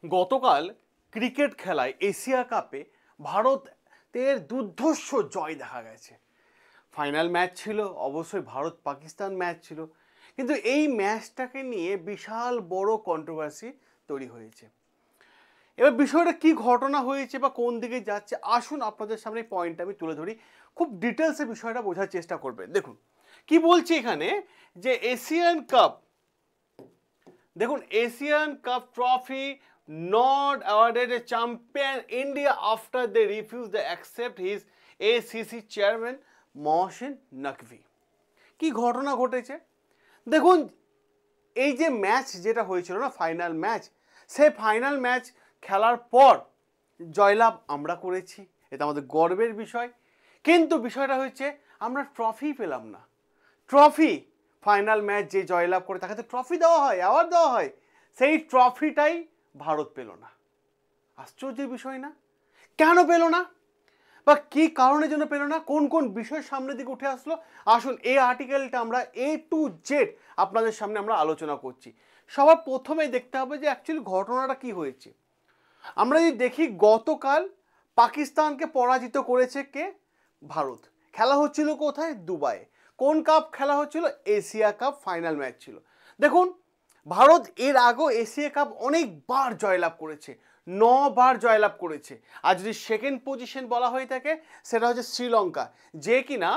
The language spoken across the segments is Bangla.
গতকাল ক্রিকেট খেলায় এশিয়া কাপে ভারতের দুর্ধর্ষ জয় দেখা গেছে। ফাইনাল ম্যাচ ছিল, অবশ্যই ভারত পাকিস্তান ম্যাচ ছিল, কিন্তু এই ম্যাচটাকে নিয়ে বিশাল বড় কন্ট্রোভার্সি তৈরি হয়েছে। এবার বিষয়টা কি ঘটনা হয়েছে বা কোন দিকে যাচ্ছে, আসুন আপনাদের সামনে পয়েন্টটা আমি তুলে ধরি, খুব ডিটেলসে বিষয়টা বোঝার চেষ্টা করবেন। দেখুন কি বলছি এখানে, যে এশিয়ান কাপ, দেখুন Asian cup trophy not awarded a champion India after they refused to accept his ACC chairman Mohsin Naqvi. কি ঘটনা ঘটেছে দেখুন, এই যে ম্যাচ যেটা হয়েছিল না, ফাইনাল ম্যাচ, সেই ফাইনাল ম্যাচ খেলার পর জয়লাভ আমরা করেছি, এটা আমাদের গর্বের বিষয়। কিন্তু বিষয়টা হচ্ছে আমরা ট্রফি পেলাম না। ট্রফি, ফাইনাল ম্যাচ যে জয়লাভ করে তাকে তো ট্রফি দেওয়া হয়, অ্যাওয়ার্ড দেওয়া হয়, সেই ট্রফিটাই ভারত পেল না। আশ্চর্যের বিষয় না? কেন পেল না বা কি কারণের জন্য পেল না, কোন কোন বিষয় সামনের দিকে উঠে আসলো, আসুন এই আর্টিকেলটা আমরা A to Z আপনাদের সামনে আমরা আলোচনা করছি। সবার প্রথমেই দেখতে হবে যে অ্যাকচুয়ালি ঘটনাটা কি হয়েছে। আমরা যদি দেখি, গতকাল পাকিস্তানকে পরাজিত করেছে কে? ভারত। খেলা হচ্ছিল কোথায়? দুবাইয়ে। কোন কাপ খেলা হচ্ছিল? এশিয়া কাপ ফাইনাল ম্যাচ ছিল। দেখুন ভারত এর আগেও এশিয়া কাপ অনেকবার জয়লাভ করেছে, 9 বার জয়লাভ করেছে। আর যদি সেকেন্ড পজিশন বলা হয়ে থাকে সেটা হচ্ছে শ্রীলঙ্কা, যে কিনা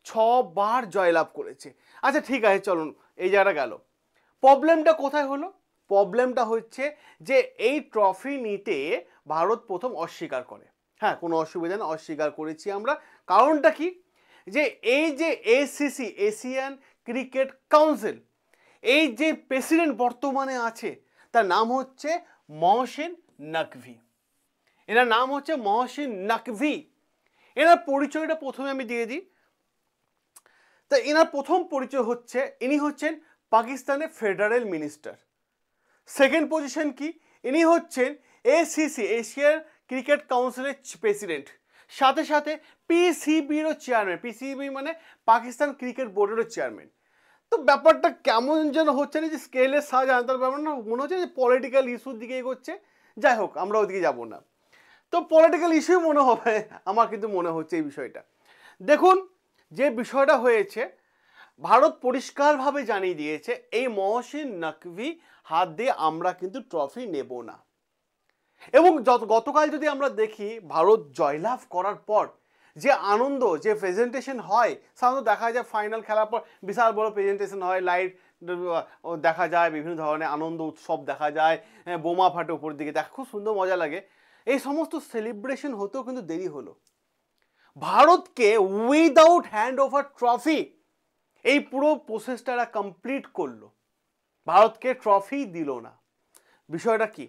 6 বার জয়লাভ করেছে। আচ্ছা ঠিক আছে, চলুন এই জায়গাটা গেল। প্রবলেমটা কোথায় হলো? প্রবলেমটা হচ্ছে যে এই ট্রফি নিতে ভারত প্রথম অস্বীকার করে। হ্যাঁ, কোনো অসুবিধা নেই, অস্বীকার করেছি আমরা। কারণটা কি? যে এই যে ACC, এশিয়ান ক্রিকেট কাউন্সিল, এই যে প্রেসিডেন্ট বর্তমানে আছে তার নাম হচ্ছে মহসিন নকভি। এনার নাম হচ্ছে মহসিন নকভি। এনার পরিচয়টা প্রথমে আমি দিয়ে দিই। তা এনার প্রথম পরিচয় হচ্ছে, ইনি হচ্ছেন পাকিস্তানের ফেডারেল মিনিস্টার। সেকেন্ড পজিশন কি? ইনি হচ্ছেন ACC, এশিয়ান ক্রিকেট কাউন্সিলের প্রেসিডেন্ট, সাথে সাথে PCBরও চেয়ারম্যান। PCB মানে পাকিস্তান ক্রিকেট বোর্ডেরও চেয়ারম্যান। তো ব্যাপারটা কেমন যেন হচ্ছে না, যে স্কেলের সাজ আনতার ব্যাপার না, মনে হচ্ছে যে পলিটিক্যাল ইস্যুর দিকে এগোচ্ছে। যাই হোক, আমরা ওদিকে যাব না। তো পলিটিক্যাল ইস্যু মনে হবে আমার, কিন্তু মনে হচ্ছে এই বিষয়টা। দেখুন যে বিষয়টা হয়েছে, ভারত পরিষ্কারভাবে জানিয়ে দিয়েছে এই মহসিন নকভি হাত দিয়ে আমরা কিন্তু ট্রফি নেব না। এবং গতকাল যদি আমরা দেখি, ভারত জয়লাভ করার পর যে আনন্দ, যে প্রেজেন্টেশন হয়, সাধারণত দেখা যায় ফাইনাল খেলার পর বিশাল বড় প্রেজেন্টেশন হয়, লাইট দেখা যায়, বিভিন্ন ধরনের আনন্দ উৎসব দেখা যায়, বোমা ফাটে উপর দিকে, দেখা খুব সুন্দর মজা লাগে। এই সমস্ত সেলিব্রেশন হতেও কিন্তু দেরি হলো। ভারতকে উইদাউট হ্যান্ড ওভার ট্রফি এই পুরো প্রসেসটা কমপ্লিট করলো, ভারতকে ট্রফি দিল না। বিষয়টা কি?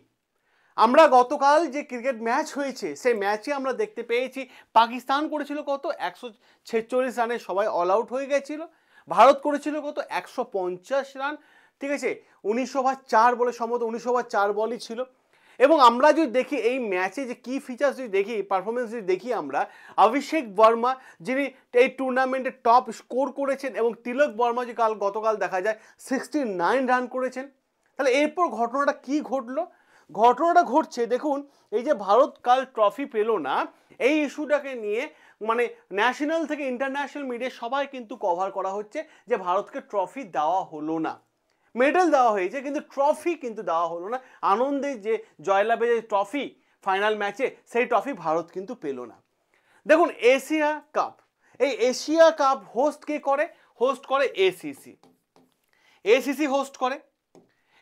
আমরা গতকাল যে ক্রিকেট ম্যাচ হয়েছে সেই ম্যাচে আমরা দেখতে পেয়েছি পাকিস্তান করেছিল কত? 146 রানে সবাই অল আউট হয়ে গেছিল। ভারত করেছিল কত? 150 রান। ঠিক আছে, 19 ওভার 4 বলে, সম্ভবত 19 ওভার 4 বলই ছিল। এবং আমরা যদি দেখি এই ম্যাচে যে কি ফিচার্স যদি দেখি, পারফরমেন্স যদি দেখি আমরা, অভিষেক বর্মা যিনি এই টুর্নামেন্টে টপ স্কোর করেছেন, এবং তিলক বর্মা যে গতকাল দেখা যায় 69 রান করেছেন। তাহলে এরপর ঘটনাটা কি ঘটলো? ঘটনাটা ঘটছে দেখুন, এই যে ভারত কাল ট্রফি পেল না, এই ইস্যুটাকে নিয়ে মানে ন্যাশনাল থেকে ইন্টারন্যাশনাল মিডিয়া সবাই কিন্তু কভার করা হচ্ছে যে ভারতকে ট্রফি দেওয়া হলো না। মেডেল দেওয়া হয়েছে কিন্তু ট্রফি কিন্তু দেওয়া হলো না। আনন্দে যে জয়লাভের যে ট্রফি ফাইনাল ম্যাচে, সেই ট্রফি ভারত কিন্তু পেল না। দেখুন এশিয়া কাপ, এই এশিয়া কাপ হোস্ট কে করে? হোস্ট করে ACC। ACC হোস্ট করে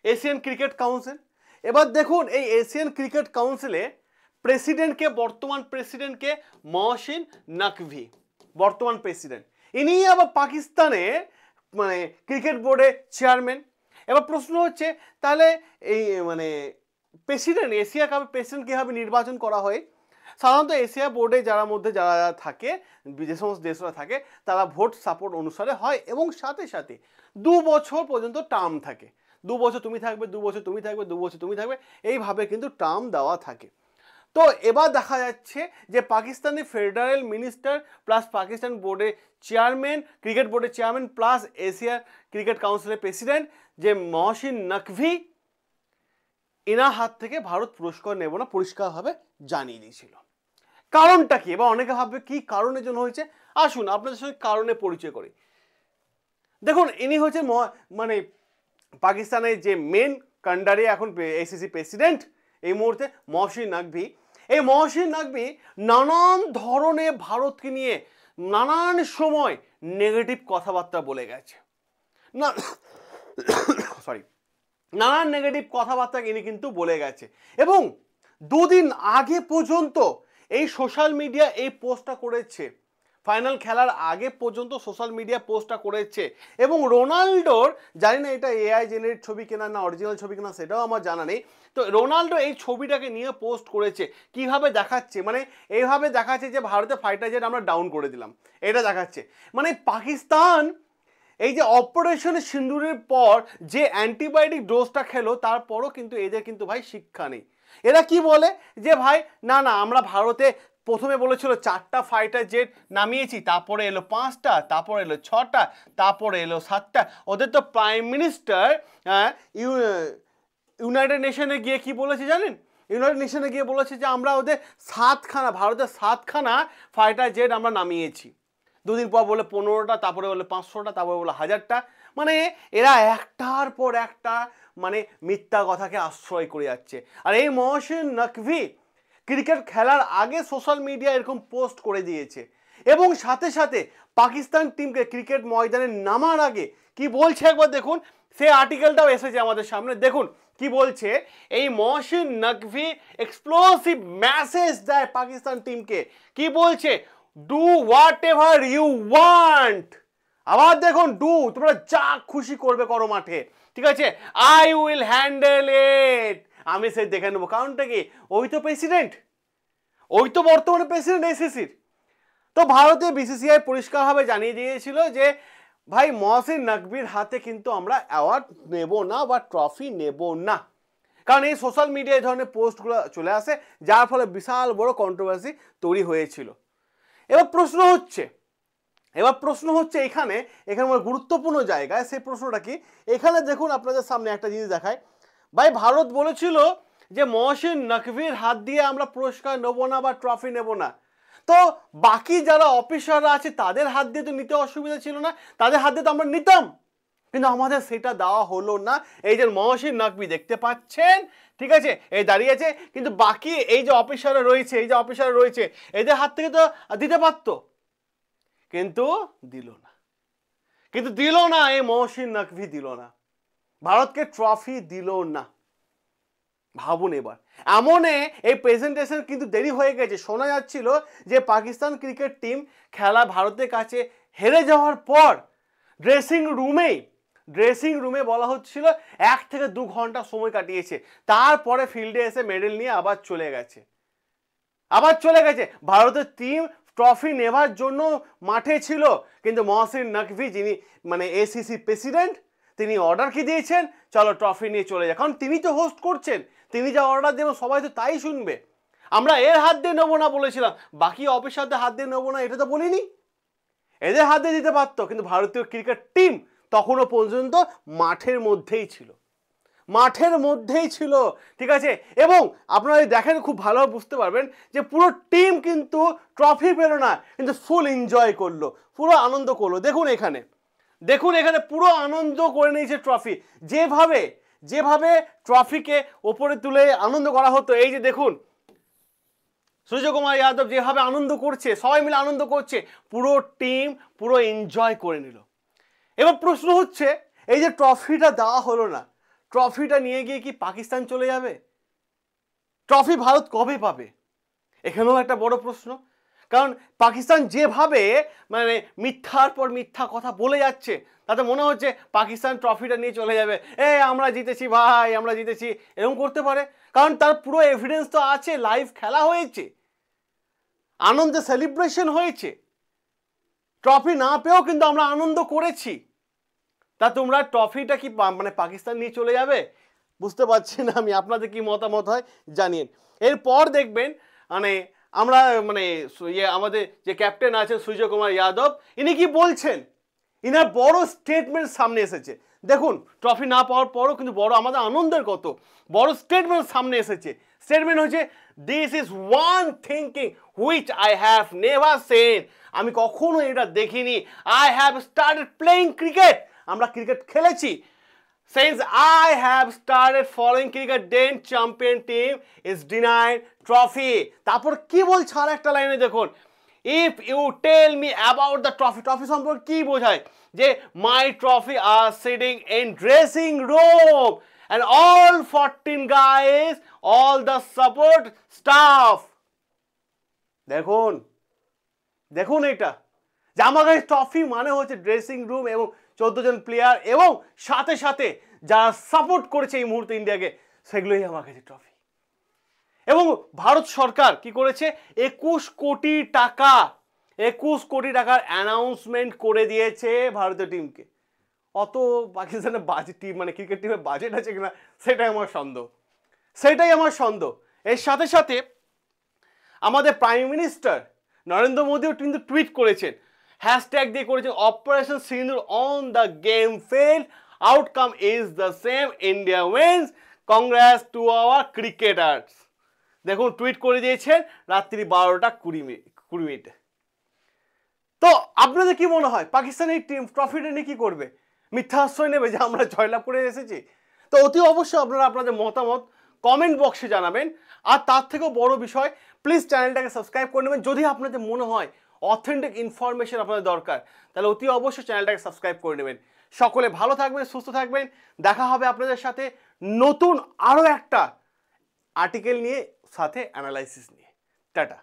এশিয়ান ক্রিকেট কাউন্সিল। এবার দেখুন এই এশিয়ান ক্রিকেট কাউন্সিলে প্রেসিডেন্টকে, বর্তমান প্রেসিডেন্টকে মহসিন নকভি, বর্তমান প্রেসিডেন্ট। ইনি আবার পাকিস্তানের মানে ক্রিকেট বোর্ডের চেয়ারম্যান। এবার প্রশ্ন হচ্ছে, তাহলে এই মানে প্রেসিডেন্ট, এশিয়া কাপের প্রেসিডেন্ট কীভাবে নির্বাচন করা হয়? সাধারণত এশিয়া বোর্ডে যারা থাকে, যে সমস্ত দেশরা থাকে, তারা ভোট সাপোর্ট অনুসারে হয়, এবং সাথে সাথে 2 বছর পর্যন্ত টার্ম থাকে। 2 বছর তুমি থাকবে, 2 বছর তুমি থাকবে, 2 বছর তুমি থাকবে, এইভাবে কিন্তু টার্ম দেওয়া থাকে। তো এবার দেখা যাচ্ছে যে পাকিস্তানের ফেডারেল মিনিস্টার প্লাস পাকিস্তান বোর্ডের চেয়ারম্যান, ক্রিকেট বোর্ডের চেয়ারম্যান প্লাস এশিয়া ক্রিকেট কাউন্সিলের প্রেসিডেন্ট যে মহসিন নকভি, এনার হাত থেকে ভারত পুরস্কার নেব না পরিষ্কারভাবে জানিয়ে দিয়েছিল। কারণটা কি? এবার অনেকে ভাববে কি কারণের জন্য হয়েছে। আসুন আপনাদের সঙ্গে কারণে পরিচয় করি। দেখুন ইনি হচ্ছে মানে পাকিস্তানের যে মেন কান্ডারি এখন এসিসি প্রেসিডেন্ট এই মুহূর্তে মহসিন নাকভি। এই মহসিন নাকভি নানান ধরনের ভারতকে নিয়ে নানান সময় নেগেটিভ কথাবার্তা বলে গেছে, না সরি নানান নেগেটিভ কথাবার্তা ইনি কিন্তু বলে গেছে। এবং দুদিন আগে পর্যন্ত এই সোশ্যাল মিডিয়া এই পোস্টটা করেছে, ফাইনাল খেলার আগে পর্যন্ত সোশ্যাল মিডিয়া পোস্টটা করেছে। এবং রোনাল্ডোর, জানি না এটা এআই জেনারেট ছবি কেনা না অরিজিনাল ছবি কেনা সেটাও আমার জানা নেই, তো রোনাল্ডো এই ছবিটাকে নিয়ে পোস্ট করেছে। কিভাবে দেখাচ্ছে, মানে এইভাবে দেখাচ্ছে যে ভারতের ফাইটার জেট আমরা ডাউন করে দিলাম, এটা দেখাচ্ছে। মানে পাকিস্তান এই যে অপারেশন সিন্দুরের পর যে অ্যান্টিবায়োটিক ডোজটা খেলো তারপরও কিন্তু এদের কিন্তু ভাই শিক্ষা নেই। এরা কি বলে যে ভাই না না আমরা ভারতে প্রথমে বলেছিল 4টা ফাইটার জেট নামিয়েছি, তারপরে এলো 5টা, তারপরে এলো 6টা, তারপরে এলো 7টা। ওদের তো প্রাইম মিনিস্টার ইউনাইটেড নেশনে গিয়ে কি বলেছে জানেন? ইউনাইটেড নেশনে গিয়ে বলেছে যে আমরা ওদের 7খানা, ভারতের 7খানা ফাইটার জেট আমরা নামিয়েছি। দুদিন পর বলে 15টা, তারপরে বলে 500টা, তারপরে বলে 1000টা। মানে এরা একটার পর একটা মানে মিথ্যা কথাকে আশ্রয় করে যাচ্ছে। আর এই মহসিন নাকভি ক্রিকেট খেলার আগে সোশ্যাল মিডিয়া এরকম পোস্ট করে দিয়েছে এবং সাথে সাথে পাকিস্তান টিমকে ক্রিকেট ময়দানে নামার আগে কি বলছে একবার দেখুন। সেই আর্টিকেলটাও এসেছে আমাদের সামনে, দেখুন কি বলছে। এই মহসিন নাকভি এক্সপ্লোসিভ মেসেজ দেয় পাকিস্তান টিমকে। কি বলছে? Do whatever you want. আবার দেখুন, ডু, তোমরা যা খুশি করবে করো মাঠে, ঠিক আছে? আই উইল হ্যান্ডেল ইট, আমি সে দেখে নেবো। কারণটা কি? ওই তো প্রেসিডেন্ট, ওই তো বর্তমানে প্রেসিডেন্ট এসিসির। তো ভারতে বিসিসিআই পরিষ্কারভাবে জানিয়ে দিয়েছিল যে ভাই মহসিন নাকভির হাতে কিন্তু আমরা অ্যাওয়ার্ড নেব না বা ট্রফি নেব না। কারণ এই সোশ্যাল মিডিয়ায় এই ধরনের পোস্টগুলো চলে আসে, যার ফলে বিশাল বড় কন্ট্রোভার্সি তৈরি হয়েছিল। এবার প্রশ্ন হচ্ছে এখানে গুরুত্বপূর্ণ জায়গায়। সেই প্রশ্নটা কি? এখানে দেখুন আপনাদের সামনে একটা জিনিস দেখায়। ভাই ভারত বলেছিল যে মহসিন নাকভির হাত দিয়ে আমরা পুরস্কার নেব না বা ট্রফি নেব না। তো বাকি যারা অফিসাররা আছে তাদের হাত দিয়ে তো নিতে অসুবিধা ছিল না, তাদের হাত দিয়ে তো আমরা নিতাম, কিন্তু আমাদের সেটা দেওয়া হলো না। এই যে মহসিন নাকভি দেখতে পাচ্ছেন, ঠিক আছে, এই দাঁড়িয়ে আছে, কিন্তু বাকি এই যে অফিসাররা রয়েছে এদের হাত থেকে তো দিতে পারতো, কিন্তু দিল না। এই মহসিন নাকভি দিল না, ভারতকে ট্রফি দিল না। ভাবুন এবার, এই প্রেজেন্টেশন কিন্তু দেরি হয়ে গেছে। শোনা যাচ্ছিল যে পাকিস্তান ক্রিকেট টিম খেলা ভারতের কাছে হেরে যাওয়ার পর ড্রেসিং রুমে বলা হচ্ছিল 1 থেকে 2 ঘন্টা সময় কাটিয়েছে, তারপরে ফিল্ডে এসে মেডেল নিয়ে আবার চলে গেছে। ভারতের টিম ট্রফি নেবার জন্য মাঠে ছিল, কিন্তু মহসিন নাকভি যিনি মানে এসিসি প্রেসিডেন্ট, তিনি অর্ডার কি দিয়েছেন? চলো ট্রফি নিয়ে চলে যায়। কারণ তিনি তো হোস্ট করছেন, তিনি যা অর্ডার দেবেন সবাই তো তাই শুনবে। আমরা এর হাত দিয়ে নেবো না বলেছিলাম, বাকি অফিসারদের হাত দিয়ে নেবো না এটা তো বলিনি। এদের হাত দিয়ে দিতে পারতো, কিন্তু ভারতীয় ক্রিকেট টিম তখনও পর্যন্ত মাঠের মধ্যেই ছিল, ঠিক আছে? এবং আপনারা দেখেন খুব ভালোভাবে বুঝতে পারবেন যে পুরো টিম কিন্তু ট্রফি পেল না, কিন্তু ফুল এনজয় করলো, পুরো আনন্দ করলো। দেখুন এখানে পুরো আনন্দ করে নিয়েছে ট্রফি। যেভাবে ট্রফিকে ওপরে তুলে আনন্দ করা হতো, এই যে দেখুন সূর্যকুমার যাদব যেভাবে আনন্দ করছে, সবাই মিলে আনন্দ করছে, পুরো টিম পুরো এনজয় করে নিল। এবার প্রশ্ন হচ্ছে, এই যে ট্রফিটা দেওয়া হলো না, ট্রফিটা নিয়ে গিয়ে কি পাকিস্তান চলে যাবে? ট্রফি ভারত কবে পাবে? এখানেও একটা বড় প্রশ্ন। কারণ পাকিস্তান যেভাবে মানে মিথ্যার পর মিথ্যা কথা বলে যাচ্ছে, তাতে মনে হচ্ছে পাকিস্তান ট্রফিটা নিয়ে চলে যাবে, আমরা জিতেছি ভাই, আমরা জিতেছি, এরকম করতে পারে। কারণ তার পুরো এভিডেন্স তো আছে, লাইভ খেলা হয়েছে, আনন্দে সেলিব্রেশন হয়েছে, ট্রফি না পেয়েও কিন্তু আমরা আনন্দ করেছি। তা তোমরা ট্রফিটা কি মানে পাকিস্তান নিয়ে চলে যাবে? বুঝতে পারছি না আমি, আপনাদের কি মতামত হয় জানিয়ে। এরপর দেখবেন আমরা আমাদের যে ক্যাপ্টেন আছেন সূর্যকুমার যাদব, ইনি কি বলছেন, ইনার বড় স্টেটমেন্ট সামনে এসেছে। দেখুন ট্রফি না পাওয়ার পরও কিন্তু বড় আমাদের আনন্দের কত বড় স্টেটমেন্ট সামনে এসেছে। স্টেটমেন্ট হচ্ছে this is one thinking which I have never Sen, আমি কখনো এটা দেখিনি। I have started playing cricket, আমরা ক্রিকেট খেলেছি। Since I have started following cricket, then champion team is denied trophy. তারপর কি বলছে আর একটা লাইনে দেখুন, if you tell me about the trophy, trophy সম্পর্কে কি বোঝায় যে my trophy are sitting in dressing room and all 14 guys, all the support staff. দেখুন দেখুন এটা যে আমার কাছে ট্রফি মানে হচ্ছে ড্রেসিং রুম এবং 14 জন প্লেয়ার এবং সাথে সাথে যারা সাপোর্ট করেছে এই মুহূর্তে ইন্ডিয়াকে, সেগুলোই আমার কাছে ট্রফি। এবং ভারত সরকার কি করেছে, 21 কোটি টাকার অ্যানাউন্সমেন্ট করে দিয়েছে ভারতীয় টিমকে। অত পাকিস্তানের বাজেট টিম মানে ক্রিকেট টিমের বাজেট আছে কিনা সেটাই আমার সন্দেহ। এর সাথে সাথে আমাদের প্রাইম মিনিস্টার নরেন্দ্র মোদীও কিন্তু টুইট করেছেন, হ্যাশট্যাগ দিয়ে করেছেন operation Sindoor on the game field, outcome is the same, India wins, congrats to our cricketers. দেখুন টুইট করে দিয়েছেন রাত্রি 12টা 20 মিনিটে। তো আপনাদের কি মনে হয় পাকিস্তান এই টিম ট্রফিটা নিয়ে কি করবে? মিথ্যা আশ্রয় নেবে যে আমরা জয়লাভ করে এসেছি? তো অতি অবশ্যই আপনারা আপনাদের মতামত কমেন্ট বক্সে জানাবেন। আর তার থেকেও বড় বিষয়, প্লিজ চ্যানেলটাকে সাবস্ক্রাইব করে নেবেন। যদি আপনাদের মনে হয় অথেন্টিক ইনফরমেশন আপনাদের দরকার, তাহলে অতি অবশ্যই চ্যানেলটাকে সাবস্ক্রাইব করে নেবেন। সকলে ভালো থাকবেন, সুস্থ থাকবেন। দেখা হবে আপনাদের সাথে নতুন আরও একটা আর্টিকেল নিয়ে, সাথে অ্যানালাইসিস নিয়ে। টাটা।